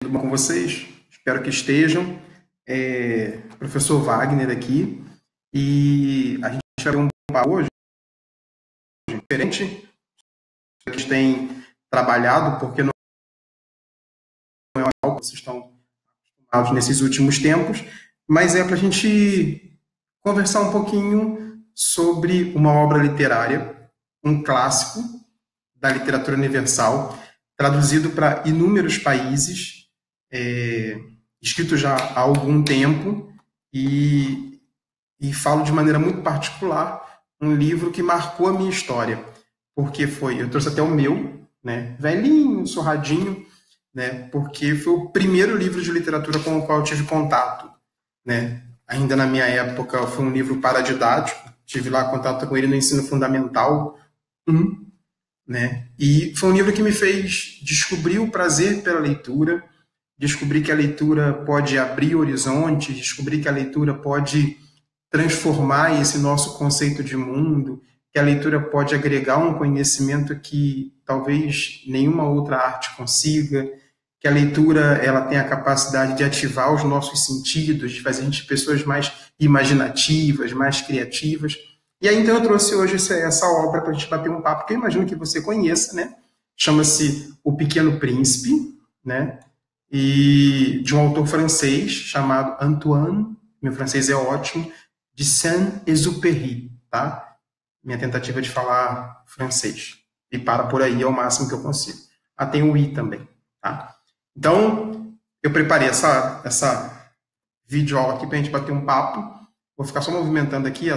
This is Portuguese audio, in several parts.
Tudo bom com vocês? Espero que estejam. Professor Wagner aqui. E a gente vai ter um papo hoje diferente que a gente tem trabalhado, porque não é algo que vocês estão acostumados nesses últimos tempos, mas é para a gente conversar um pouquinho sobre uma obra literária, um clássico da literatura universal, traduzido para inúmeros países, escrito já há algum tempo, e falo de maneira muito particular um livro que marcou a minha história, porque eu trouxe até o meu, né, velhinho, surradinho, né, porque foi o primeiro livro de literatura com o qual eu tive contato, né, ainda na minha época foi um livro paradidático, tive lá contato com ele no ensino fundamental 1, né, e foi um livro que me fez descobrir o prazer pela leitura, descobrir que a leitura pode abrir horizontes, descobrir que a leitura pode transformar esse nosso conceito de mundo, que a leitura pode agregar um conhecimento que talvez nenhuma outra arte consiga, que a leitura ela tem a capacidade de ativar os nossos sentidos, de fazer a gente pessoas mais imaginativas, mais criativas. E aí, então, eu trouxe hoje essa obra para a gente bater um papo que eu imagino que você conheça, né? Chama-se O Pequeno Príncipe, né? E de um autor francês chamado Antoine, meu francês é ótimo, de Saint-Exupéry, tá? Minha tentativa de falar francês. E para por aí, é o máximo que eu consigo. Tem o I também, tá? Então, eu preparei essa videoaula aqui para a gente bater um papo. Vou ficar só movimentando aqui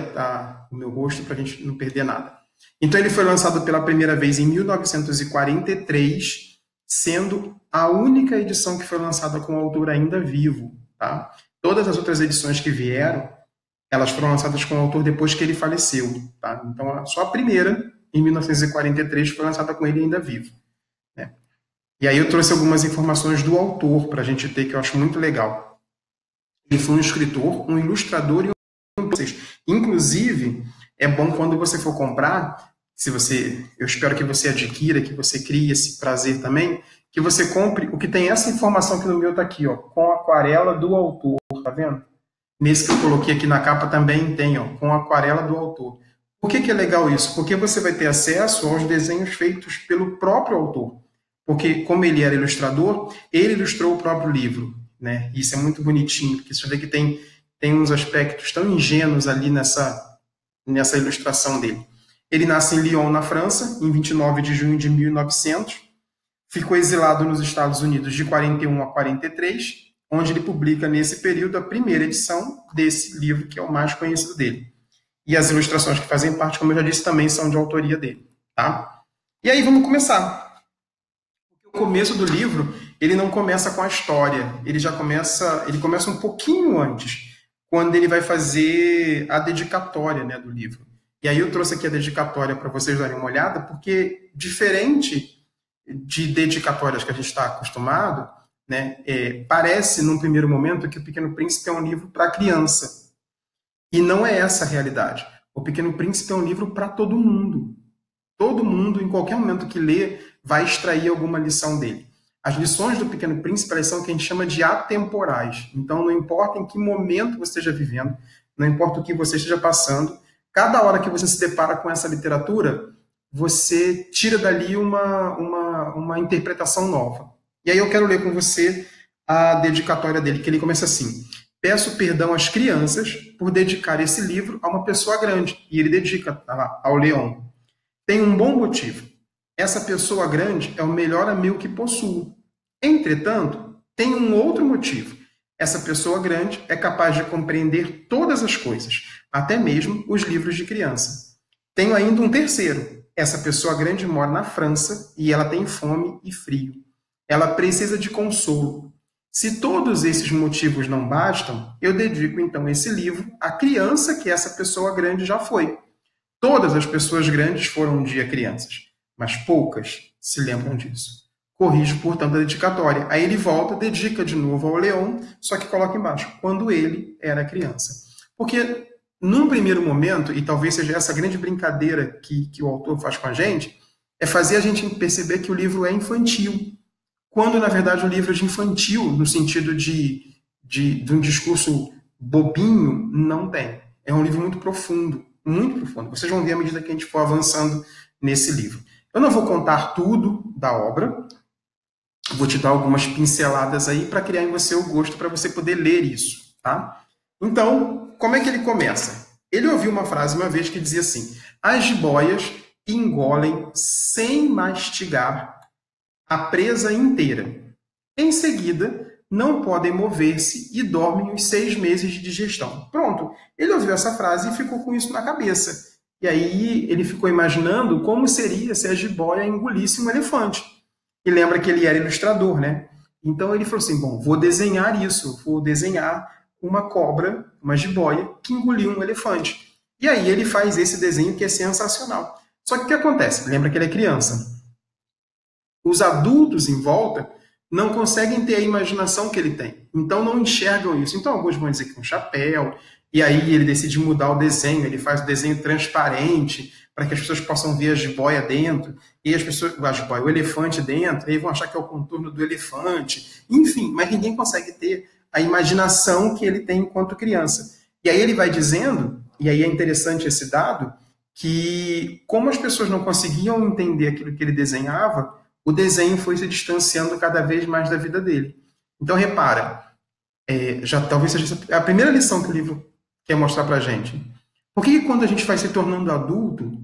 o meu rosto para a gente não perder nada. Então, ele foi lançado pela primeira vez em 1943, sendo a única edição que foi lançada com o autor ainda vivo, tá? Todas as outras edições que vieram, elas foram lançadas com o autor depois que ele faleceu, tá? Então, só a primeira, em 1943, foi lançada com ele ainda vivo, né? E aí eu trouxe algumas informações do autor para a gente ter, que eu acho muito legal. Ele foi um escritor, um ilustrador e um... Inclusive, é bom quando você for comprar, eu espero que você adquira, que você crie esse prazer também, que você compre o que tem essa informação que no meu tá aqui, ó, com aquarela do autor, tá vendo? Nesse que eu coloquei aqui na capa também tem, ó, com aquarela do autor. Por que é legal isso? Porque você vai ter acesso aos desenhos feitos pelo próprio autor. Porque, como ele era ilustrador, ele ilustrou o próprio livro, né? Isso é muito bonitinho, porque você vê que tem uns aspectos tão ingênuos ali nessa ilustração dele. Ele nasce em Lyon, na França, em 29 de junho de 1900. Ficou exilado nos Estados Unidos de 41 a 43, onde ele publica, nesse período, a primeira edição desse livro, que é o mais conhecido dele. E as ilustrações que fazem parte, como eu já disse, também são de autoria dele, tá? E aí vamos começar. O começo do livro, ele não começa com a história, ele começa um pouquinho antes, quando ele vai fazer a dedicatória, né, do livro. E aí eu trouxe aqui a dedicatória para vocês darem uma olhada, porque diferente de dedicatórias que a gente está acostumado, né, parece, num primeiro momento, que O Pequeno Príncipe é um livro para criança. E não é essa a realidade. O Pequeno Príncipe é um livro para todo mundo. Todo mundo, em qualquer momento que lê, vai extrair alguma lição dele. As lições do Pequeno Príncipe, elas são o que a gente chama de atemporais. Então, não importa em que momento você esteja vivendo, não importa o que você esteja passando, cada hora que você se depara com essa literatura, você tira dali uma interpretação nova. E aí eu quero ler com você a dedicatória dele, que ele começa assim: peço perdão às crianças por dedicar esse livro a uma pessoa grande. E ele dedica, tá lá, ao Leão. Tem um bom motivo. Essa pessoa grande é o melhor amigo que possuo. Entretanto, tem um outro motivo. Essa pessoa grande é capaz de compreender todas as coisas, até mesmo os livros de criança. Tenho ainda um terceiro. Essa pessoa grande mora na França e ela tem fome e frio. Ela precisa de consolo. Se todos esses motivos não bastam, eu dedico então esse livro à criança que essa pessoa grande já foi. Todas as pessoas grandes foram um dia crianças, mas poucas se lembram disso. Corrijo, portanto, a dedicatória. Aí ele volta, dedica de novo ao Leão, só que coloca embaixo, quando ele era criança. Porque, num primeiro momento, e talvez seja essa grande brincadeira que o autor faz com a gente, é fazer a gente perceber que o livro é infantil. quando, na verdade, o livro é de infantil, no sentido de um discurso bobinho, não tem. É um livro muito profundo, muito profundo. Vocês vão ver à medida que a gente for avançando nesse livro. Eu não vou contar tudo da obra, vou te dar algumas pinceladas aí para criar em você o gosto para você poder ler isso, tá? Então, como é que ele começa? Ele ouviu uma frase uma vez que dizia assim: as jiboias engolem sem mastigar a presa inteira. Em seguida, não podem mover-se e dormem os 6 meses de digestão. Pronto. Ele ouviu essa frase e ficou com isso na cabeça. E aí ele ficou imaginando como seria se a jiboia engolisse um elefante. E lembra que ele era ilustrador, né? Então ele falou assim: bom, vou desenhar isso, vou desenhar uma cobra, uma jiboia, que engoliu um elefante. E aí ele faz esse desenho que é sensacional. Só que o que acontece? Lembra que ele é criança. Os adultos em volta não conseguem ter a imaginação que ele tem. Então não enxergam isso. Então alguns vão dizer que é um chapéu, e aí ele decide mudar o desenho, ele faz o desenho transparente para que as pessoas possam ver a jiboia dentro, e as pessoas, a jiboia, o elefante dentro, e aí vão achar que é o contorno do elefante. Enfim, mas ninguém consegue ter a imaginação que ele tem enquanto criança. E aí ele vai dizendo, e aí é interessante esse dado, que como as pessoas não conseguiam entender aquilo que ele desenhava, o desenho foi se distanciando cada vez mais da vida dele. Então, repara, já talvez seja a primeira lição que o livro quer mostrar para a gente. Por que quando a gente vai se tornando adulto,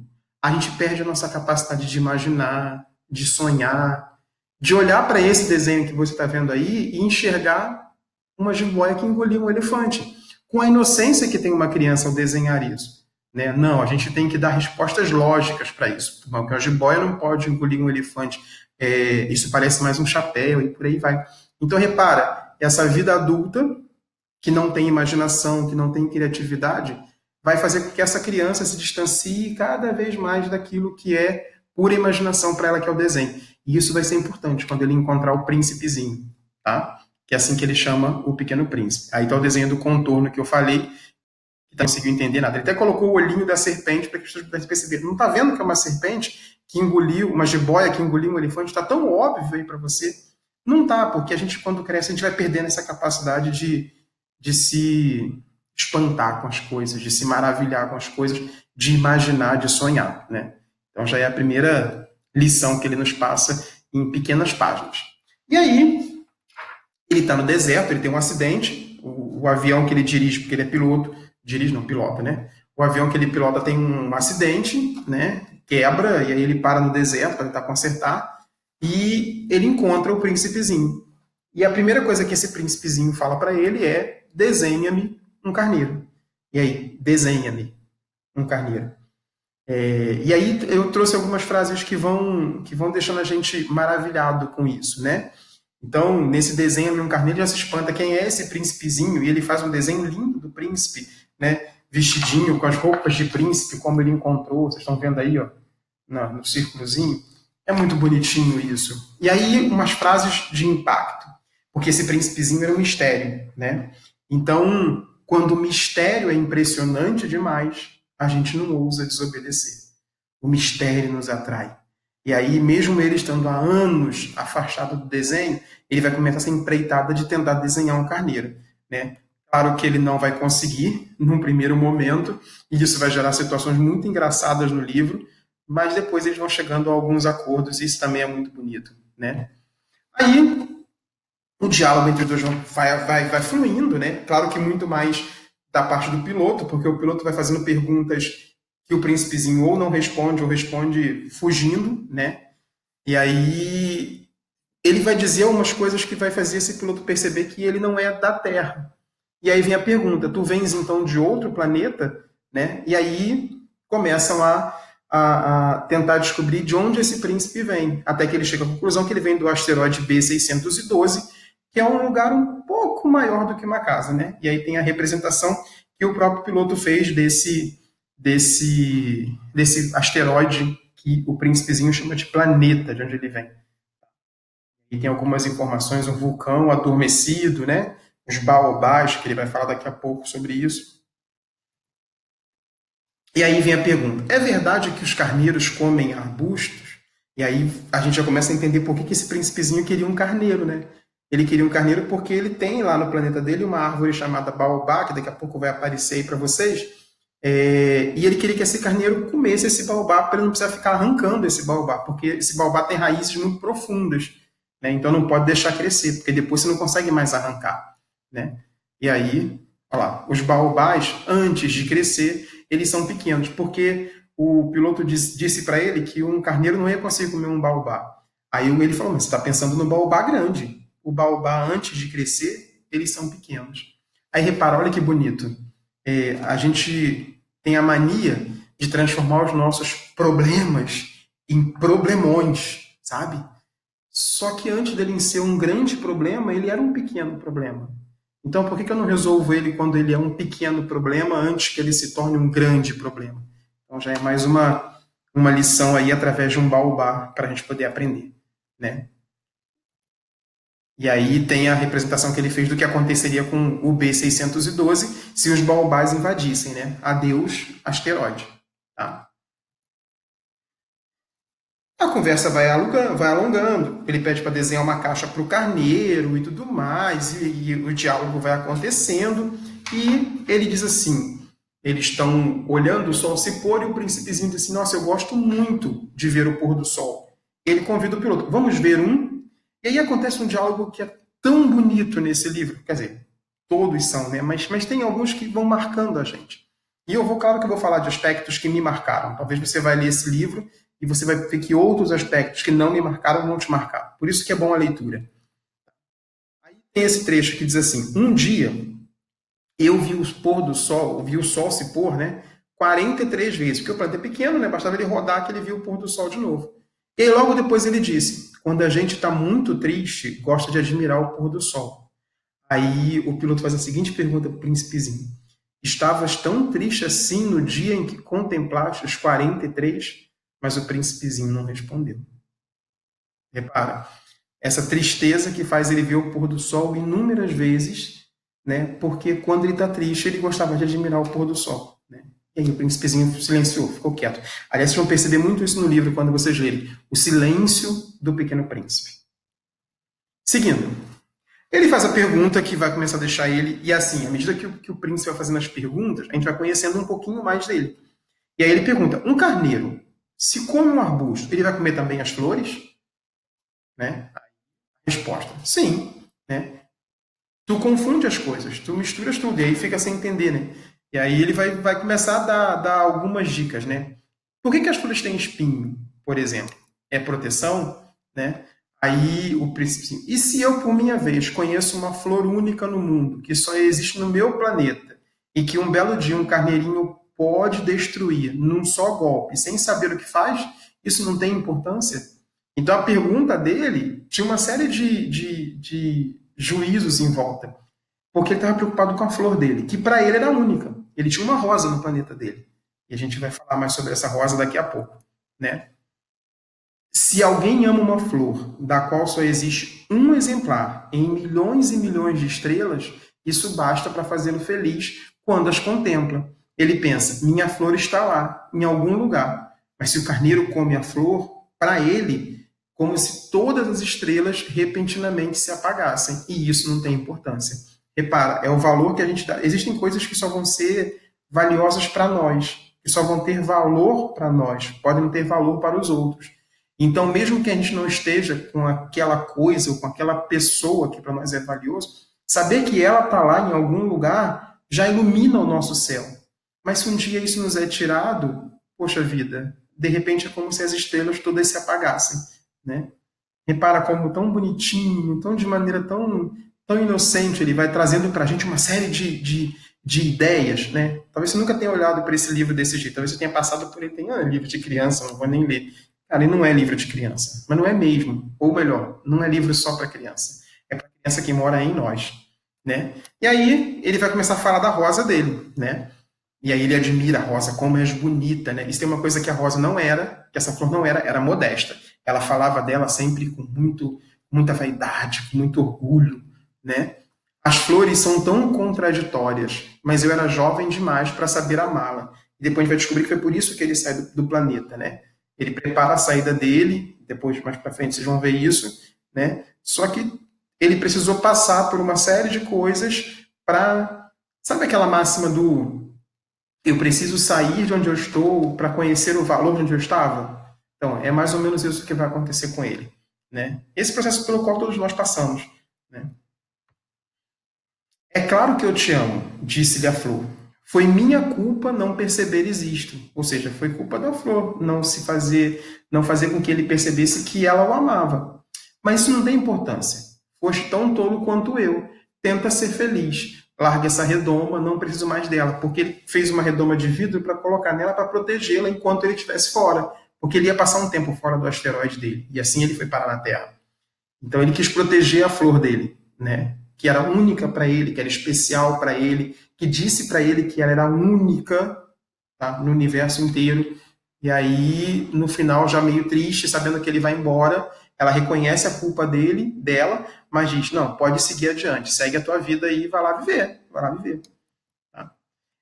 a gente perde a nossa capacidade de imaginar, de sonhar, de olhar para esse desenho que você está vendo aí e enxergar uma jiboia que engoliu um elefante? Com a inocência que tem uma criança ao desenhar isso. Né? Não, a gente tem que dar respostas lógicas para isso. Porque a jiboia não pode engolir um elefante. Isso parece mais um chapéu e por aí vai. Então, repara, essa vida adulta, que não tem imaginação, que não tem criatividade, vai fazer com que essa criança se distancie cada vez mais daquilo que é pura imaginação para ela, que é o desenho. E isso vai ser importante quando ele encontrar o príncipezinho, tá? Que é assim que ele chama o Pequeno Príncipe. Aí está o desenho do contorno que eu falei, que não conseguiu entender nada. Ele até colocou o olhinho da serpente para que as pessoas pudessem perceber. Não está vendo que é uma serpente que engoliu, uma jiboia que engoliu um elefante? Está tão óbvio aí para você? Não tá, porque a gente, quando cresce, a gente vai perdendo essa capacidade de se espantar com as coisas, de se maravilhar com as coisas, de imaginar, de sonhar, né? Então já é a primeira lição que ele nos passa em pequenas páginas. E aí, ele está no deserto, ele tem um acidente, o avião que ele dirige, porque ele é piloto, dirige não, pilota, né? O avião que ele pilota tem um acidente, né? Quebra, e aí ele para no deserto para tentar consertar, e ele encontra o príncipezinho. E a primeira coisa que esse príncipezinho fala para ele é: desenha-me um carneiro. E aí, desenha-me um carneiro. E aí eu trouxe algumas frases que vão deixando a gente maravilhado com isso, né? Então, nesse desenho, um carneiro já se espanta quem é esse príncipezinho, e ele faz um desenho lindo do príncipe, né? Vestidinho, com as roupas de príncipe, como ele encontrou. Vocês estão vendo aí, ó, no círculozinho. É muito bonitinho isso. E aí, umas frases de impacto, porque esse príncipezinho era um mistério, né? Então, quando o mistério é impressionante demais, a gente não ousa desobedecer. O mistério nos atrai. E aí, mesmo ele estando há anos afastado do desenho, ele vai começar essa empreitada de tentar desenhar um carneiro, né? Claro que ele não vai conseguir num primeiro momento, e isso vai gerar situações muito engraçadas no livro, mas depois eles vão chegando a alguns acordos, e isso também é muito bonito, né? Aí, o diálogo entre os dois vai fluindo, né? Claro que muito mais da parte do piloto, porque o piloto vai fazendo perguntas que o príncipezinho ou não responde, ou responde fugindo, né? E aí ele vai dizer umas coisas que vai fazer esse piloto perceber que ele não é da Terra. E aí vem a pergunta: tu vens então de outro planeta? Né? E aí começam a tentar descobrir de onde esse príncipe vem, até que ele chega à conclusão que ele vem do asteroide B612, que é um lugar um pouco maior do que uma casa, né? E aí tem a representação que o próprio piloto fez desse asteroide que o príncipezinho chama de planeta, de onde ele vem. E tem algumas informações, um vulcão adormecido, né? Os baobás, que ele vai falar daqui a pouco sobre isso. E aí vem a pergunta: é verdade que os carneiros comem arbustos? E aí a gente já começa a entender por que esse príncipezinho queria um carneiro, né? Ele queria um carneiro porque ele tem lá no planeta dele uma árvore chamada baobá, que daqui a pouco vai aparecer aí para vocês. E ele queria que esse carneiro comesse esse baobá para ele não precisar ficar arrancando esse baobá, porque esse baobá tem raízes muito profundas, né? Então não pode deixar crescer, porque depois você não consegue mais arrancar, né? E aí, olha lá, os baobás, antes de crescer, eles são pequenos, porque o piloto disse para ele que um carneiro não ia conseguir comer um baobá. Aí ele falou, mas você está pensando no baobá grande. O baobá, antes de crescer, eles são pequenos. Aí repara, olha que bonito. A gente tem a mania de transformar os nossos problemas em problemões, sabe? Só que antes dele ser um grande problema, ele era um pequeno problema. Então, por que eu não resolvo ele quando ele é um pequeno problema antes que ele se torne um grande problema? Então, já é mais uma lição aí através de um baobá para a gente poder aprender, né? E aí tem a representação que ele fez do que aconteceria com o B612 se os baobás invadissem, né? Adeus, asteroide. Tá? A conversa vai alongando. Ele pede para desenhar uma caixa para o carneiro e tudo mais, e o diálogo vai acontecendo. E ele diz assim: eles estão olhando o sol se pôr e o príncipezinho diz assim: nossa, eu gosto muito de ver o pôr do sol. Ele convida o piloto: vamos ver um? E aí acontece um diálogo que é tão bonito nesse livro. Quer dizer, todos são, né? Mas tem alguns que vão marcando a gente. E claro que eu vou falar de aspectos que me marcaram. Talvez você vai ler esse livro e você vai ver que outros aspectos que não me marcaram vão te marcar. Por isso que é bom a leitura. Aí tem esse trecho que diz assim: um dia eu vi o pôr do sol, vi o sol se pôr, né? 43 vezes, porque o planeta é pequeno, né? Bastava ele rodar que ele viu o pôr do sol de novo. E aí, logo depois ele disse: quando a gente está muito triste, gosta de admirar o pôr do sol. Aí o piloto faz a seguinte pergunta para o príncipezinho: estavas tão triste assim no dia em que contemplaste os 43? Mas o príncipezinho não respondeu. Repara, essa tristeza que faz ele ver o pôr do sol inúmeras vezes, né? Porque quando ele está triste, ele gostava de admirar o pôr do sol, né? E aí o príncipezinho silenciou, ficou quieto. Aliás, vocês vão perceber muito isso no livro quando vocês lerem. O silêncio do Pequeno Príncipe. Seguindo, ele faz a pergunta que vai começar a deixar ele... E assim, à medida que o príncipe vai fazendo as perguntas, a gente vai conhecendo um pouquinho mais dele. E aí ele pergunta: um carneiro, se come um arbusto, ele vai comer também as flores? Né? Resposta: sim. Né? Tu confunde as coisas, tu misturas tudo, e aí fica sem entender, né? E aí ele vai começar a dar algumas dicas, né? Por que as flores têm espinho, por exemplo? É proteção, né? Aí o príncipe: e se eu, por minha vez, conheço uma flor única no mundo, que só existe no meu planeta, e que um belo dia um carneirinho pode destruir num só golpe, sem saber o que faz, isso não tem importância? Então a pergunta dele tinha uma série de juízos em volta, porque ele estava preocupado com a flor dele, que para ele era única. Ele tinha uma rosa no planeta dele. E a gente vai falar mais sobre essa rosa daqui a pouco, né? Se alguém ama uma flor, da qual só existe um exemplar em milhões e milhões de estrelas, isso basta para fazê-lo feliz quando as contempla. Ele pensa: minha flor está lá, em algum lugar. Mas se o carneiro come a flor, para ele, como se todas as estrelas repentinamente se apagassem. E isso não tem importância. Repara, é o valor que a gente dá. Existem coisas que só vão ser valiosas para nós, que só vão ter valor para nós, podem não ter valor para os outros. Então, mesmo que a gente não esteja com aquela coisa ou com aquela pessoa que para nós é valioso, saber que ela está lá em algum lugar já ilumina o nosso céu. Mas se um dia isso nos é tirado, poxa vida, de repente é como se as estrelas todas se apagassem, né? Repara como tão bonitinho, tão de maneira tão inocente, ele vai trazendo para a gente uma série de ideias, né? Talvez você nunca tenha olhado para esse livro desse jeito, talvez você tenha passado por ele, tem livro de criança, não vou nem ler. Cara, ele não é livro de criança, mas não é mesmo. Ou melhor, não é livro só para criança. É para criança que mora em nós, né? E aí ele vai começar a falar da rosa dele, né? E aí ele admira a rosa, como é bonita, né? Isso tem uma coisa que a rosa não era, que essa flor não era modesta. Ela falava dela sempre com muita vaidade, com muito orgulho, né? As flores são tão contraditórias, mas eu era jovem demais para saber amá-la. E depois a gente vai descobrir que foi por isso que ele sai do planeta, né? Ele prepara a saída dele depois, mais para frente, vocês vão ver isso, né? Só que ele precisou passar por uma série de coisas para... Sabe aquela máxima do eu preciso sair de onde eu estou para conhecer o valor de onde eu estava? Então, é mais ou menos isso que vai acontecer com ele, né? Esse processo pelo qual todos nós passamos, né? É claro que eu te amo, disse-lhe a flor. Foi minha culpa não perceberes isto. Ou seja, foi culpa da flor não fazer com que ele percebesse que ela o amava. Mas isso não tem importância. Foste tão tolo quanto eu. Tenta ser feliz. Larga essa redoma, não preciso mais dela. Porque ele fez uma redoma de vidro para colocar nela para protegê-la enquanto ele estivesse fora. Porque ele ia passar um tempo fora do asteroide dele. E assim ele foi parar na Terra. Então ele quis proteger a flor dele, né? Que era única para ele, que era especial para ele, que disse para ele que ela era única, tá? No universo inteiro. E aí, no final, já meio triste, sabendo que ele vai embora, ela reconhece a culpa dela, mas diz, não, pode seguir adiante, segue a tua vida aí e vai lá viver. Tá?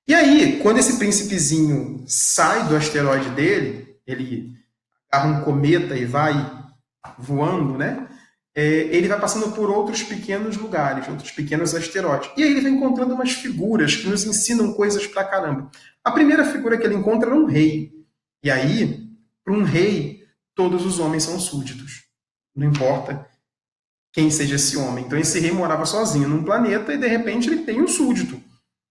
E aí, quando esse príncipezinho sai do asteroide dele, ele agarra um cometa e vai voando, né? Ele vai passando por outros pequenos lugares, outros pequenos asteroides. E aí ele vai encontrando umas figuras que nos ensinam coisas pra caramba. A primeira figura que ele encontra é um rei. E aí, para um rei, todos os homens são súditos. Não importa quem seja esse homem. Então esse rei morava sozinho num planeta e de repente ele tem um súdito,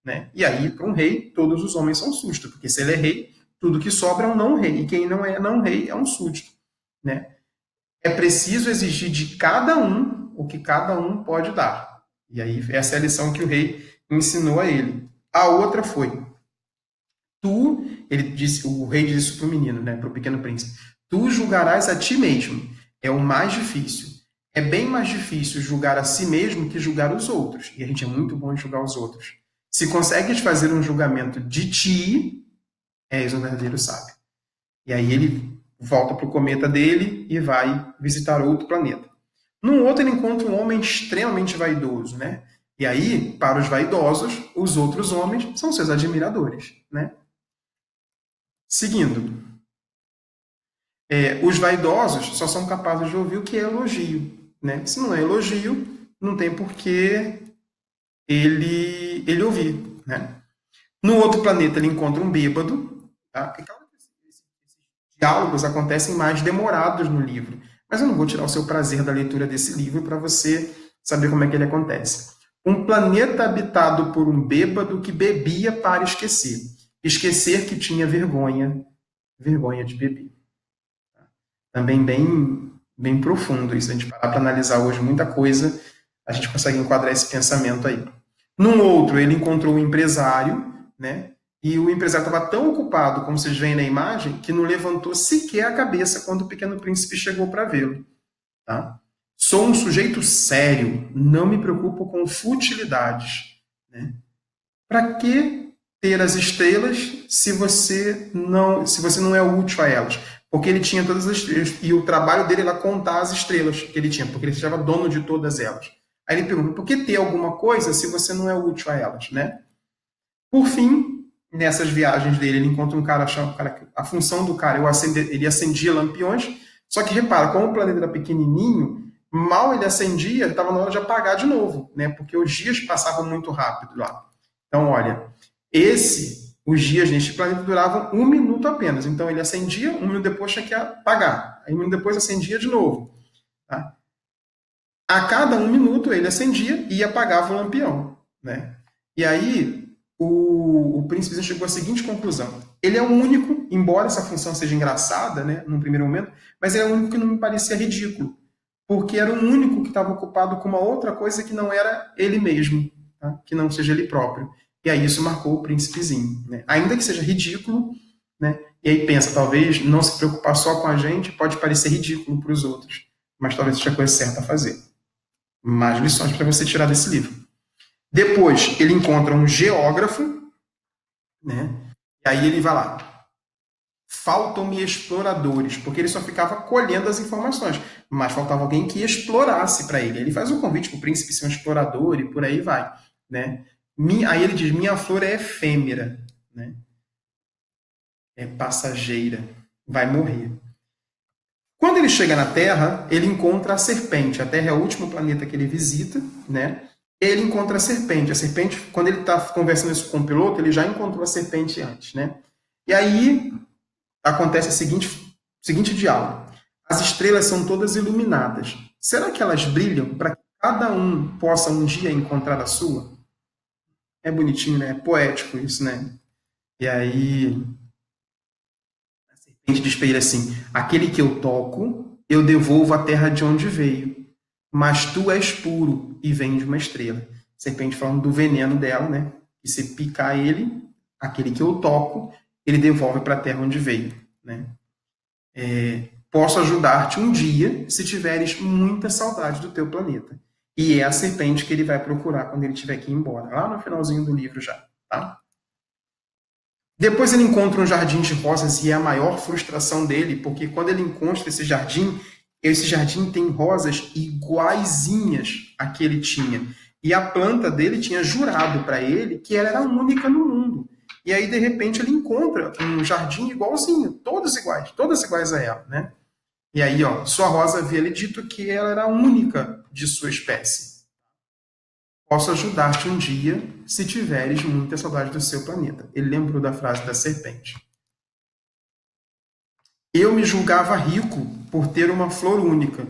né? E aí, para um rei, todos os homens são súditos, porque se ele é rei, tudo que sobra é um não-rei. E quem não é não-rei é um súdito, né? É preciso exigir de cada um o que cada um pode dar. E aí, essa é a lição que o rei ensinou a ele. A outra foi, o rei disse isso para o menino, né, para o pequeno príncipe, tu julgarás a ti mesmo. É o mais difícil. É bem mais difícil julgar a si mesmo que julgar os outros. E a gente é muito bom em julgar os outros. Se consegues fazer um julgamento de ti, és um verdadeiro sábio. E aí ele volta para o cometa dele e vai visitar outro planeta. Num outro, ele encontra um homem extremamente vaidoso, né? E aí, para os vaidosos, os outros homens são seus admiradores, né? Seguindo. Os vaidosos só são capazes de ouvir o que é elogio, né? Se não é elogio, não tem por que ele ouvir, né? No outro planeta, ele encontra um bêbado, tá? Diálogos acontecem mais demorados no livro. Mas eu não vou tirar o seu prazer da leitura desse livro para você saber como é que ele acontece. Um planeta habitado por um bêbado que bebia para esquecer. Esquecer que tinha vergonha de beber. Também bem profundo isso. A gente parar para analisar hoje muita coisa, a gente consegue enquadrar esse pensamento aí. Num outro, ele encontrou um empresário, né? E o empresário estava tão ocupado, como vocês veem na imagem, que não levantou sequer a cabeça quando o pequeno príncipe chegou para vê-lo. Tá? Sou um sujeito sério, não me preocupo com futilidades. Né? Para que ter as estrelas se você não é útil a elas? Porque ele tinha todas as estrelas, e o trabalho dele era contar as estrelas que ele tinha, porque ele estava dono de todas elas. Aí ele pergunta, por que ter alguma coisa se você não é útil a elas? Né? Por fim, nessas viagens dele, ele encontra um cara, a função do cara, ele acendia lampiões, só que repara, como o planeta era pequenininho, mal ele acendia, estava na hora de apagar de novo, né? Porque os dias passavam muito rápido lá. Então, olha, os dias neste planeta duravam 1 minuto apenas. Então, ele acendia, 1 minuto depois tinha que apagar. Aí, 1 minuto depois acendia de novo. Tá? A cada 1 minuto, ele acendia e apagava o lampião. Né? E aí, o príncipe chegou à seguinte conclusão. Ele é o único, embora essa função seja engraçada, né, num primeiro momento, mas ele é o único que não me parecia ridículo. Porque era o único que estava ocupado com uma outra coisa que não era ele mesmo, tá? Que não seja ele próprio. E aí isso marcou o príncipezinho. Né? Ainda que seja ridículo, né? E aí pensa, talvez não se preocupar só com a gente pode parecer ridículo para os outros, mas talvez seja a coisa certa a fazer. Mais lições para você tirar desse livro. Depois, ele encontra um geógrafo, né? E aí ele vai lá. Faltam-me exploradores, porque ele só ficava colhendo as informações, mas faltava alguém que explorasse para ele. Ele faz um convite para o príncipe ser um explorador e por aí vai. Né? Aí ele diz, minha flor é efêmera, né? É passageira, vai morrer. Quando ele chega na Terra, ele encontra a serpente. A Terra é o último planeta que ele visita, né? E ele encontra a serpente. A serpente, quando ele está conversando isso com o piloto, ele já encontrou a serpente antes, né? E aí acontece o seguinte diálogo. As estrelas são todas iluminadas. Será que elas brilham para que cada um possa um dia encontrar a sua? É bonitinho, né? É poético isso, né? E aí a serpente diz para ele assim: aquele que eu toco, eu devolvo à terra de onde veio. Mas tu és puro e vem de uma estrela. A serpente falando do veneno dela, né? E se picar ele, aquele que eu toco, ele devolve para a terra onde veio, né? Posso ajudar-te um dia se tiveres muita saudade do teu planeta. E é a serpente que ele vai procurar quando ele tiver que ir embora, lá no finalzinho do livro já, tá? Depois ele encontra um jardim de rosas e é a maior frustração dele, porque quando ele encontra esse jardim tem rosas iguaizinhas a que ele tinha. E a planta dele tinha jurado para ele que ela era única no mundo. E aí, de repente, ele encontra um jardim igualzinho, todas iguais a ela, né? E aí, ó, sua rosa havia-lhe dito que ela era única de sua espécie. Posso ajudar-te um dia se tiveres muita saudade do seu planeta. Ele lembrou da frase da serpente. Eu me julgava rico por ter uma flor única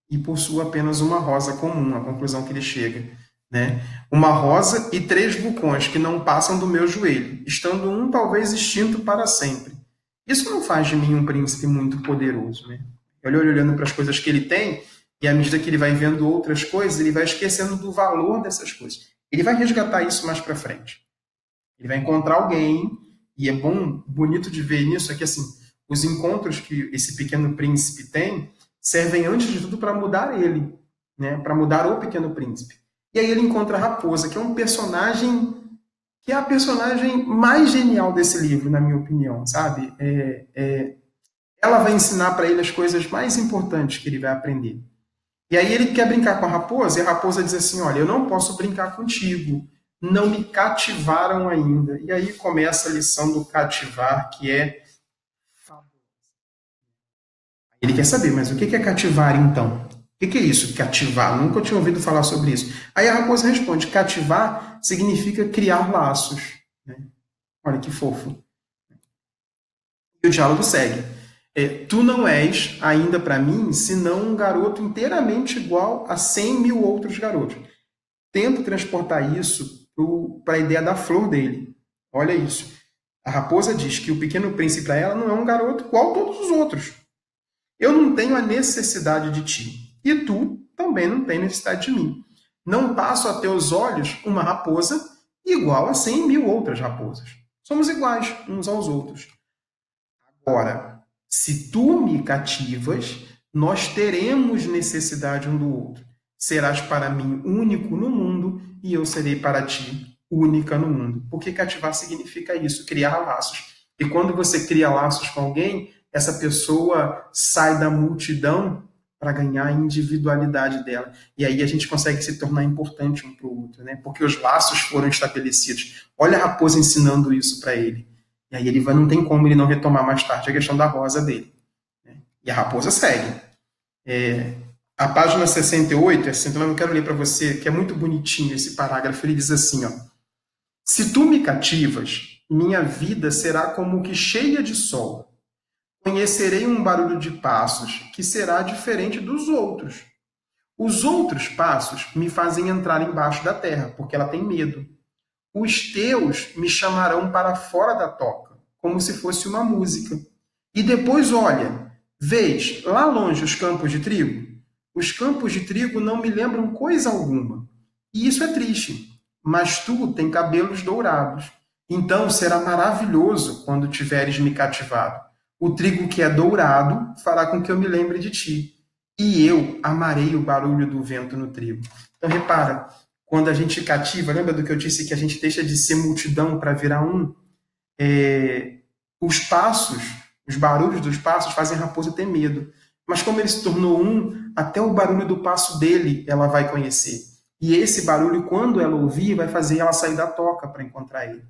e possuo apenas uma rosa comum, a conclusão que ele chega, né? Uma rosa e 3 vulcões que não passam do meu joelho, estando um talvez extinto para sempre. Isso não faz de mim um príncipe muito poderoso, né? Ele olhando para as coisas que ele tem, e à medida que ele vai vendo outras coisas, ele vai esquecendo do valor dessas coisas. Ele vai resgatar isso mais para frente. Ele vai encontrar alguém, e é bonito de ver nisso, é que assim, os encontros que esse pequeno príncipe tem servem antes de tudo para mudar ele, né? Para mudar o pequeno príncipe. E aí ele encontra a raposa, que é um personagem que é a personagem mais genial desse livro, na minha opinião, sabe? Ela vai ensinar para ele as coisas mais importantes que ele vai aprender. E aí ele quer brincar com a raposa, e a raposa diz assim, olha, eu não posso brincar contigo, não me cativaram ainda. E aí começa a lição do cativar, que é... Ele quer saber, mas o que é cativar então? O que é isso, cativar? Nunca tinha ouvido falar sobre isso. Aí a raposa responde, cativar significa criar laços. Né? Olha que fofo. E o diálogo segue. Tu não és, ainda para mim, senão um garoto inteiramente igual a 100 mil outros garotos. Tenta transportar isso para a ideia da flor dele. Olha isso. A raposa diz que o pequeno príncipe para ela não é um garoto igual a todos os outros. Eu não tenho a necessidade de ti. E tu também não tens necessidade de mim. Não passo a teus olhos uma raposa igual a 100 mil outras raposas. Somos iguais uns aos outros. Agora, se tu me cativas, nós teremos necessidade um do outro. Serás para mim único no mundo e eu serei para ti única no mundo. Porque cativar significa isso, criar laços. E quando você cria laços com alguém, essa pessoa sai da multidão para ganhar a individualidade dela. E aí a gente consegue se tornar importante um para o outro, né? Porque os laços foram estabelecidos. Olha a raposa ensinando isso para ele. E aí não tem como ele não retomar mais tarde a questão da rosa dele. Né? E a raposa segue. A página 68, eu quero ler para você, que é muito bonitinho esse parágrafo. Ele diz assim, ó, se tu me cativas, minha vida será como que cheia de sol. Conhecerei um barulho de passos que será diferente dos outros. Os outros passos me fazem entrar embaixo da terra, porque ela tem medo. Os teus me chamarão para fora da toca, como se fosse uma música. E depois, olha, vês lá longe os campos de trigo? Os campos de trigo não me lembram coisa alguma. E isso é triste. Mas tu tem cabelos dourados. Então será maravilhoso quando tiveres me cativado. O trigo que é dourado fará com que eu me lembre de ti. E eu amarei o barulho do vento no trigo. Então repara, quando a gente cativa, lembra do que eu disse que a gente deixa de ser multidão para virar um? Os passos, os barulhos dos passos fazem a raposa ter medo. Mas como ele se tornou um, até o barulho do passo dele ela vai conhecer. E esse barulho, quando ela ouvir, vai fazer ela sair da toca para encontrar ele.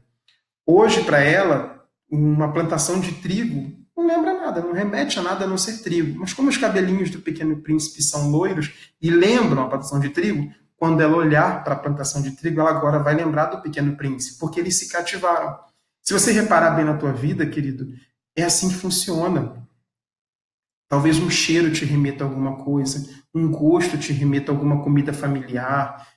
Hoje, para ela, uma plantação de trigo não lembra nada, não remete a nada a não ser trigo. Mas como os cabelinhos do Pequeno Príncipe são loiros e lembram a plantação de trigo, quando ela olhar para a plantação de trigo, ela agora vai lembrar do Pequeno Príncipe, porque eles se cativaram. Se você reparar bem na tua vida, querido, é assim que funciona. Talvez um cheiro te remeta a alguma coisa, um gosto te remeta a alguma comida familiar,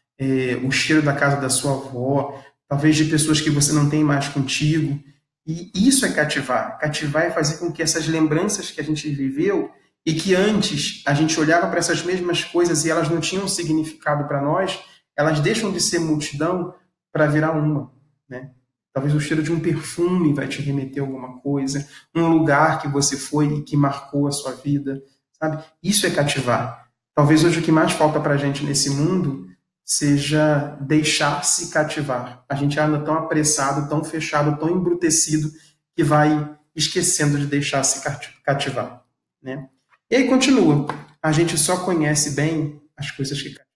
o cheiro da casa da sua avó, talvez de pessoas que você não tem mais contigo. E isso é cativar. Cativar é fazer com que essas lembranças que a gente viveu e que antes a gente olhava para essas mesmas coisas e elas não tinham significado para nós, elas deixam de ser multidão para virar uma, né? Talvez o cheiro de um perfume vai te remeter a alguma coisa, um lugar que você foi e que marcou a sua vida, sabe? Isso é cativar. Talvez hoje o que mais falta para a gente nesse mundo seja deixar-se cativar. A gente anda tão apressado, tão fechado, tão embrutecido, que vai esquecendo de deixar-se cativar, né? E aí continua. A gente só conhece bem as coisas que cativam.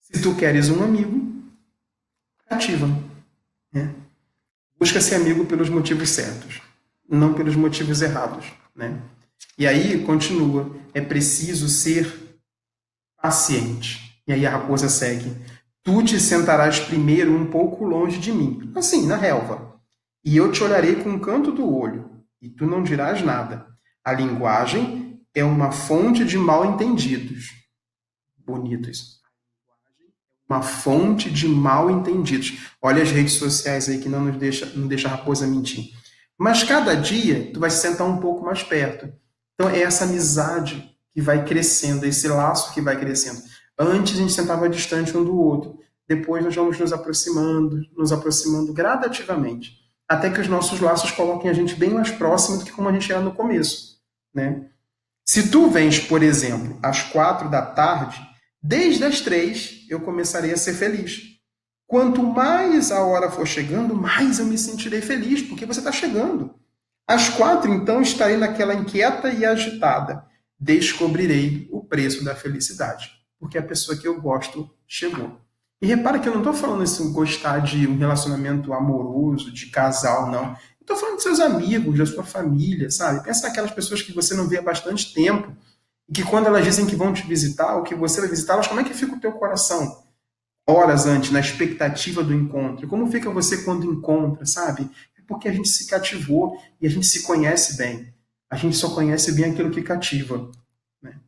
Se tu queres um amigo, cativa, né? Busca ser amigo pelos motivos certos, não pelos motivos errados, né? E aí continua, é preciso ser paciente. E aí a raposa segue. Tu te sentarás primeiro um pouco longe de mim, assim, na relva, e eu te olharei com o canto do olho, e tu não dirás nada. A linguagem é uma fonte de mal-entendidos. Bonito isso. Uma fonte de mal-entendidos. Olha as redes sociais aí que não deixa a raposa mentir. Mas cada dia tu vai se sentar um pouco mais perto. Então é essa amizade que vai crescendo, esse laço que vai crescendo. Antes a gente sentava distante um do outro. Depois nós vamos nos aproximando gradativamente. Até que os nossos laços coloquem a gente bem mais próximo do que como a gente era no começo, né? Se tu vens, por exemplo, às 4 da tarde, desde as 3 eu começarei a ser feliz. Quanto mais a hora for chegando, mais eu me sentirei feliz, porque você está chegando. Às 4, então, estarei naquela inquieta e agitada. Descobrirei o preço da felicidade, porque a pessoa que eu gosto chegou. E repara que eu não estou falando assim, gostar de um relacionamento amoroso, de casal, não. Estou falando de seus amigos, da sua família, sabe? Pensa naquelas pessoas que você não vê há bastante tempo e que quando elas dizem que vão te visitar ou que você vai visitá-las, como é que fica o teu coração? Horas antes, na expectativa do encontro. Como fica você quando encontra, sabe? É porque a gente se cativou e a gente se conhece bem. A gente só conhece bem aquilo que cativa, né?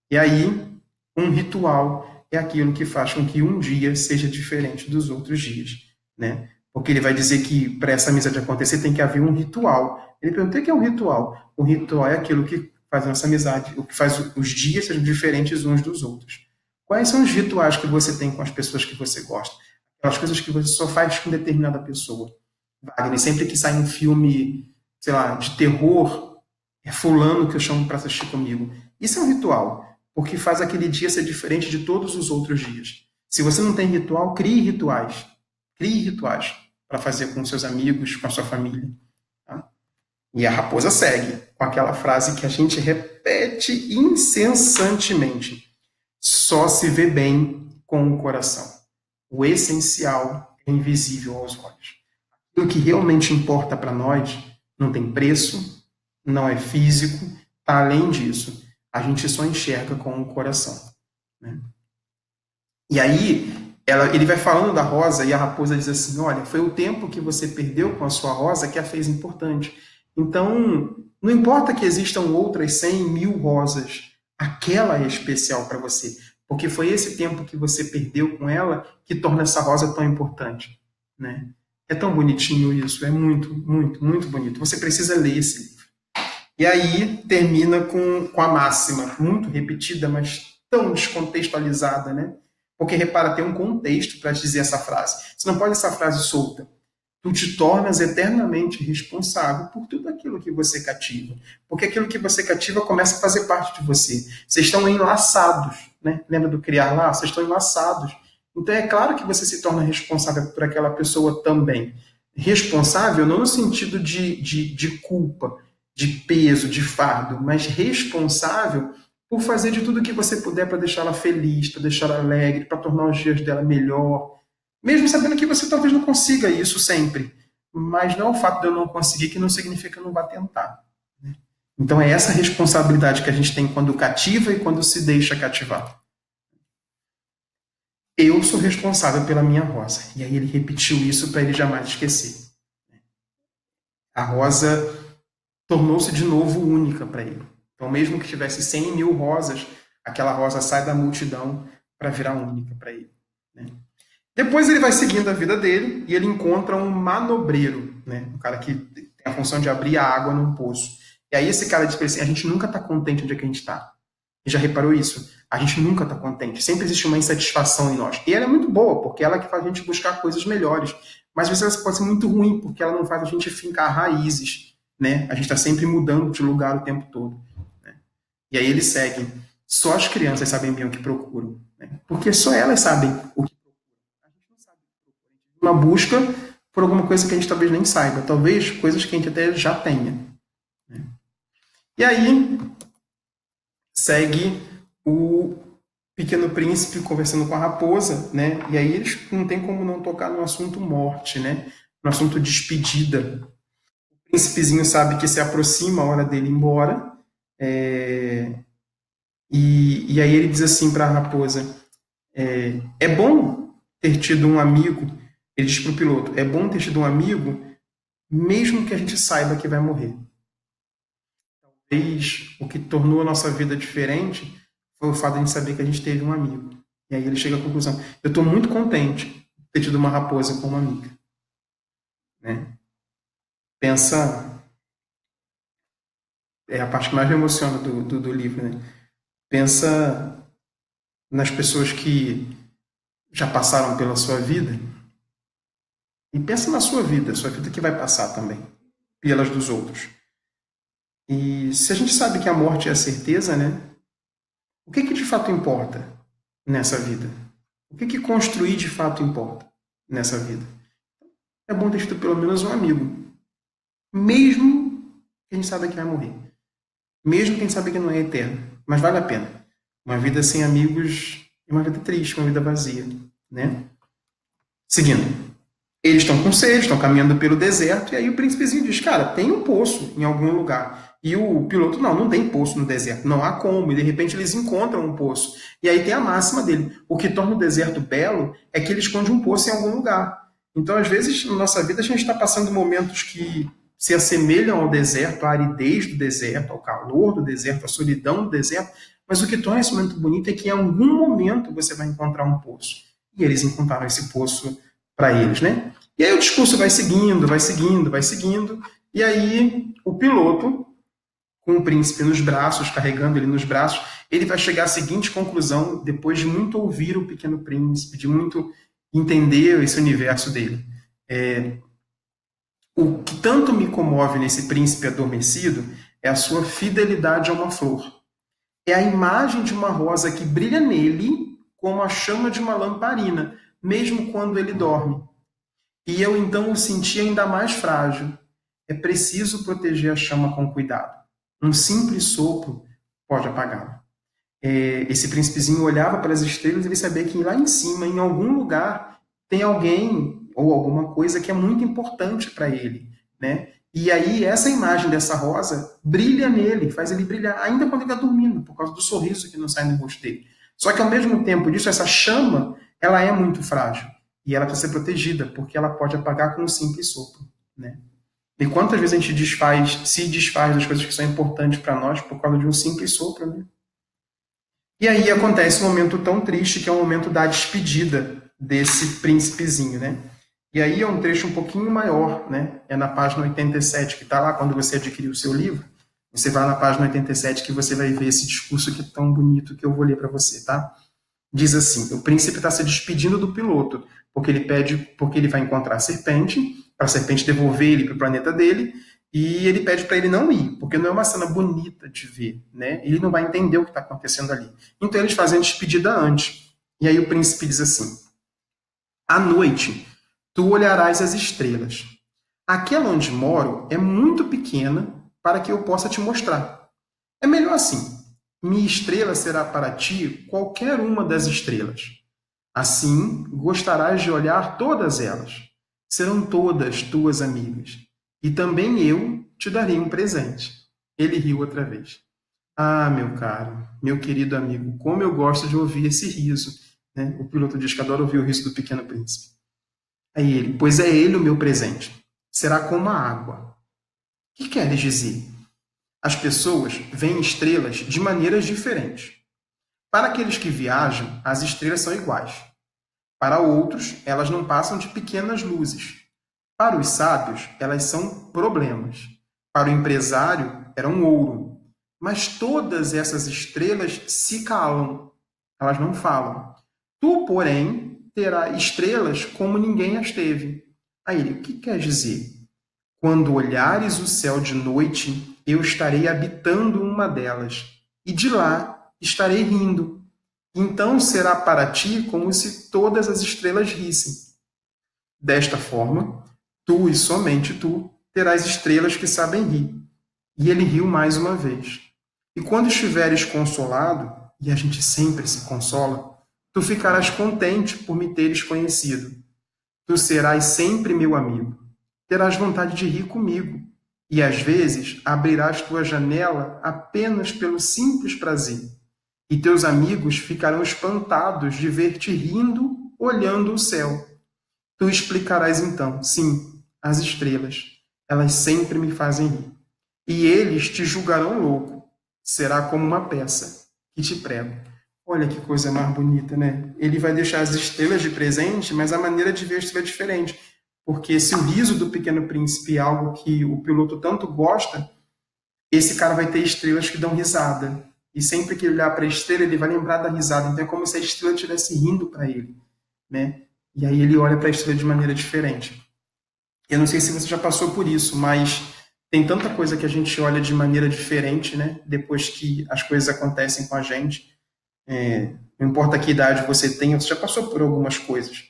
E aí, um ritual é aquilo que faz com que um dia seja diferente dos outros dias, né? Porque ele vai dizer que para essa amizade acontecer tem que haver um ritual. Ele perguntou o que é um ritual. O ritual é aquilo que faz a nossa amizade, o que faz os dias sejam diferentes uns dos outros. Quais são os rituais que você tem com as pessoas que você gosta? Aquelas coisas que você só faz com determinada pessoa. Wagner, sempre que sai um filme, sei lá, de terror, é fulano que eu chamo para assistir comigo. Isso é um ritual, porque faz aquele dia ser diferente de todos os outros dias. Se você não tem ritual, crie rituais. Crie rituais para fazer com seus amigos, com a sua família. Tá? E a raposa segue com aquela frase que a gente repete incessantemente. Só se vê bem com o coração. O essencial é invisível aos olhos. O que realmente importa para nós não tem preço, não é físico, está além disso. A gente só enxerga com o coração, né? E aí, ele vai falando da rosa e a raposa diz assim, olha, foi o tempo que você perdeu com a sua rosa que a fez importante. Então, não importa que existam outras 100.000 rosas, aquela é especial para você, porque foi esse tempo que você perdeu com ela que torna essa rosa tão importante, né? É tão bonitinho isso, é muito, muito, muito bonito. Você precisa ler esse livro. E aí termina com a máxima, muito repetida, mas tão descontextualizada, né? Porque, repara, tem um contexto para dizer essa frase. Você não pode essa frase solta. Tu te tornas eternamente responsável por tudo aquilo que você cativa. Porque aquilo que você cativa começa a fazer parte de você. Vocês estão enlaçados, né? Lembra do criar laços? Vocês estão enlaçados. Então é claro que você se torna responsável por aquela pessoa também. Responsável não no sentido de culpa, de peso, de fardo, mas responsável por fazer de tudo que você puder para deixá-la feliz, para deixá-la alegre, para tornar os dias dela melhor, Mesmo sabendo que você talvez não consiga isso sempre. Mas não é o fato de eu não conseguir que não significa que eu não vá tentar. Né? Então é essa responsabilidade que a gente tem quando cativa e quando se deixa cativar. Eu sou responsável pela minha rosa. E aí ele repetiu isso para ele jamais esquecer. A rosa tornou-se de novo única para ele. Então, mesmo que tivesse 100 mil rosas, aquela rosa sai da multidão para virar única para ele. Né? Depois ele vai seguindo a vida dele e ele encontra um manobreiro, né? Um cara que tem a função de abrir a água num poço. E aí esse cara diz para ele assim, a gente nunca está contente onde é que a gente está. E já reparou isso? A gente nunca está contente. Sempre existe uma insatisfação em nós. E ela é muito boa, porque ela é que faz a gente buscar coisas melhores. Mas às vezes ela pode ser muito ruim, porque ela não faz a gente fincar raízes. Né? A gente está sempre mudando de lugar o tempo todo. Né? E aí ele segue. Só as crianças sabem bem o que procuram. Né? Porque só elas sabem o que procuram. A gente não sabe o que procura. Uma busca por alguma coisa que a gente talvez nem saiba. Talvez coisas que a gente até já tenha. Né? E aí segue o Pequeno Príncipe conversando com a raposa, né? E aí eles não tem como não tocar no assunto morte, né? No assunto despedida. O príncipezinho sabe que se aproxima a hora dele ir embora, e aí ele diz assim para a raposa, é bom ter tido um amigo, ele diz para o piloto, é bom ter tido um amigo, mesmo que a gente saiba que vai morrer. Talvez o que tornou a nossa vida diferente foi o fato de a gente saber que a gente teve um amigo. E aí ele chega à conclusão, eu estou muito contente de ter tido uma raposa como amiga. Né? Pensa, é a parte que mais me emociona do livro, né? Pensa nas pessoas que já passaram pela sua vida e pensa na sua vida que vai passar também, pelas dos outros. E se a gente sabe que a morte é a certeza, né? O que de fato importa nessa vida? O que construir de fato importa nessa vida? É bom ter tido pelo menos um amigo, mesmo que a gente saiba que vai morrer, mesmo que a gente saiba que não é eterno, mas vale a pena. Uma vida sem amigos é uma vida triste, uma vida vazia, né? Seguindo. Eles estão com sede, estão caminhando pelo deserto, e aí o príncipezinho diz, cara, tem um poço em algum lugar. E o piloto, não tem poço no deserto, não há como. E de repente eles encontram um poço. E aí tem a máxima dele. O que torna o deserto belo é que ele esconde um poço em algum lugar. Então, às vezes, na nossa vida, a gente está passando momentos que se assemelham ao deserto, à aridez do deserto, ao calor do deserto, à solidão do deserto. Mas o que torna esse momento bonito é que em algum momento você vai encontrar um poço. E eles encontraram esse poço para eles, né? E aí o discurso vai seguindo, vai seguindo, vai seguindo, e aí o piloto, com o príncipe nos braços, carregando ele nos braços, ele vai chegar à seguinte conclusão, depois de muito ouvir o Pequeno Príncipe, de muito entender esse universo dele. O que tanto me comove nesse príncipe adormecido é a sua fidelidade a uma flor. É a imagem de uma rosa que brilha nele como a chama de uma lamparina, mesmo quando ele dorme. E eu então o senti ainda mais frágil. É preciso proteger a chama com cuidado. Um simples sopro pode apagá-la. Esse príncipezinho olhava para as estrelas e ele sabia que lá em cima, em algum lugar, tem alguém ou alguma coisa que é muito importante para ele. Né? E aí essa imagem dessa rosa brilha nele, faz ele brilhar, ainda quando ele está dormindo, por causa do sorriso que não sai no rosto dele. Só que ao mesmo tempo disso, essa chama, ela é muito frágil. E ela precisa ser protegida, porque ela pode apagar com um simples sopro. Né? E quantas vezes a gente se desfaz das coisas que são importantes para nós por causa de um simples sopro, né? E aí acontece um momento tão triste, que é o momento da despedida desse príncipezinho, né? E aí é um trecho um pouquinho maior, né? É na página 87, que está lá quando você adquiriu o seu livro. Você vai na página 87 que você vai ver esse discurso que é tão bonito que eu vou ler para você, tá? Diz assim, o príncipe está se despedindo do piloto, porque ele vai encontrar a serpente, para a serpente devolver ele para o planeta dele, e ele pede para ele não ir, porque não é uma cena bonita de ver, né? Ele não vai entender o que está acontecendo ali. Então eles fazem a despedida antes. E aí o príncipe diz assim, à noite, tu olharás as estrelas. Aquela onde moro é muito pequena para que eu possa te mostrar. É melhor assim. Minha estrela será para ti qualquer uma das estrelas. Assim, gostarás de olhar todas elas. Serão todas tuas amigas. E também eu te darei um presente. Ele riu outra vez. Ah, meu caro, meu querido amigo, como eu gosto de ouvir esse riso, né? O piloto diz que adora ouvir o riso do Pequeno Príncipe. Aí ele, pois é ele o meu presente. Será como a água. O que queres dizer? As pessoas veem estrelas de maneiras diferentes. Para aqueles que viajam, as estrelas são iguais. Para outros, elas não passam de pequenas luzes. Para os sábios, elas são problemas. Para o empresário, eram ouro. Mas todas essas estrelas se calam. Elas não falam. Tu, porém, terás estrelas como ninguém as teve. Aí ele, o que quer dizer? Quando olhares o céu de noite, eu estarei habitando uma delas. E de lá estarei rindo. Então será para ti como se todas as estrelas rissem. Desta forma, tu e somente tu terás estrelas que sabem rir. E ele riu mais uma vez. E quando estiveres consolado, e a gente sempre se consola, tu ficarás contente por me teres conhecido. Tu serás sempre meu amigo. Terás vontade de rir comigo. E às vezes abrirás tua janela apenas pelo simples prazer. E teus amigos ficarão espantados de ver-te rindo, olhando o céu. Tu explicarás então, sim, as estrelas, elas sempre me fazem rir. E eles te julgarão louco. Será como uma peça que te prego. Olha que coisa mais bonita, né? Ele vai deixar as estrelas de presente, mas a maneira de ver a estrela é diferente. Porque se o riso do Pequeno Príncipe é algo que o piloto tanto gosta, esse cara vai ter estrelas que dão risada. E sempre que ele olhar para a estrela, ele vai lembrar da risada. Então é como se a estrela estivesse rindo para ele, né? E aí ele olha para a estrela de maneira diferente. Eu não sei se você já passou por isso, mas tem tanta coisa que a gente olha de maneira diferente, né? Depois que as coisas acontecem com a gente. Não importa que idade você tenha, você já passou por algumas coisas.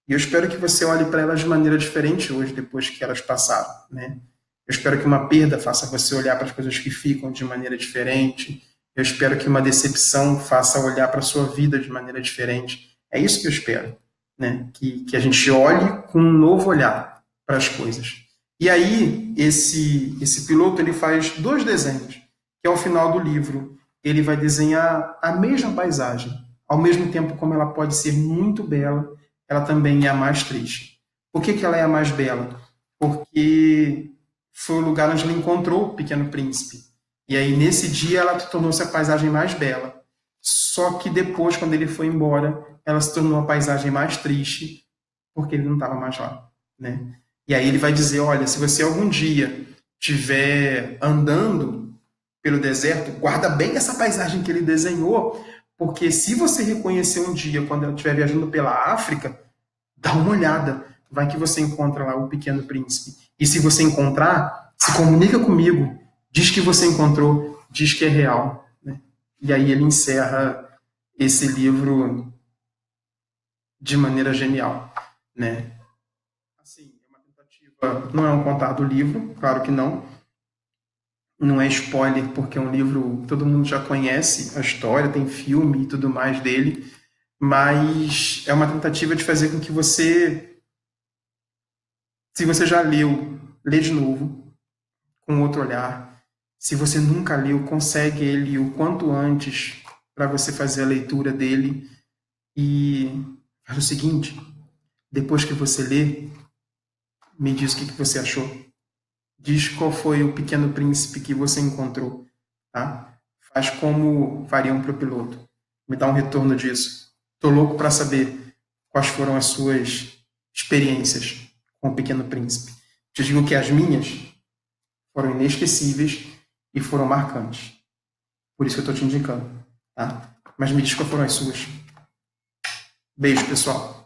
E eu espero que você olhe para elas de maneira diferente hoje, depois que elas passaram, né? Eu espero que uma perda faça você olhar para as coisas que ficam de maneira diferente. Eu espero que uma decepção faça olhar para a sua vida de maneira diferente. É isso que eu espero, né? Que a gente olhe com um novo olhar para as coisas. E aí, esse piloto ele faz 2 desenhos, que ao final do livro ele vai desenhar a mesma paisagem. Ao mesmo tempo como ela pode ser muito bela, ela também é a mais triste. Por que ela é a mais bela? Porque foi o lugar onde ele encontrou o Pequeno Príncipe. E aí, nesse dia, ela tornou-se a paisagem mais bela. Só que depois, quando ele foi embora, ela se tornou a paisagem mais triste, porque ele não estava mais lá, né? E aí ele vai dizer, olha, se você algum dia estiver andando pelo deserto, guarda bem essa paisagem que ele desenhou, porque se você reconhecer um dia, quando ela estiver viajando pela África, dá uma olhada, vai que você encontra lá o Pequeno Príncipe. E se você encontrar, se comunica comigo, diz que você encontrou, diz que é real, né? E aí ele encerra esse livro de maneira genial, né? Assim, é uma tentativa, não é um contar do livro, claro que não. Não é spoiler, porque é um livro que todo mundo já conhece a história, tem filme e tudo mais dele, mas é uma tentativa de fazer com que você, se você já leu, lê de novo, com outro olhar. Se você nunca leu, consegue ele o quanto antes para você fazer a leitura dele. E faz o seguinte, depois que você lê, me diz o que você achou. Diz qual foi o Pequeno Príncipe que você encontrou, tá? Faz como fariam para o piloto. Me dá um retorno disso. Estou louco para saber quais foram as suas experiências com o Pequeno Príncipe. Te digo que as minhas foram inesquecíveis e foram marcantes. Por isso que eu estou te indicando, tá? Mas me diz quais foram as suas. Beijo, pessoal.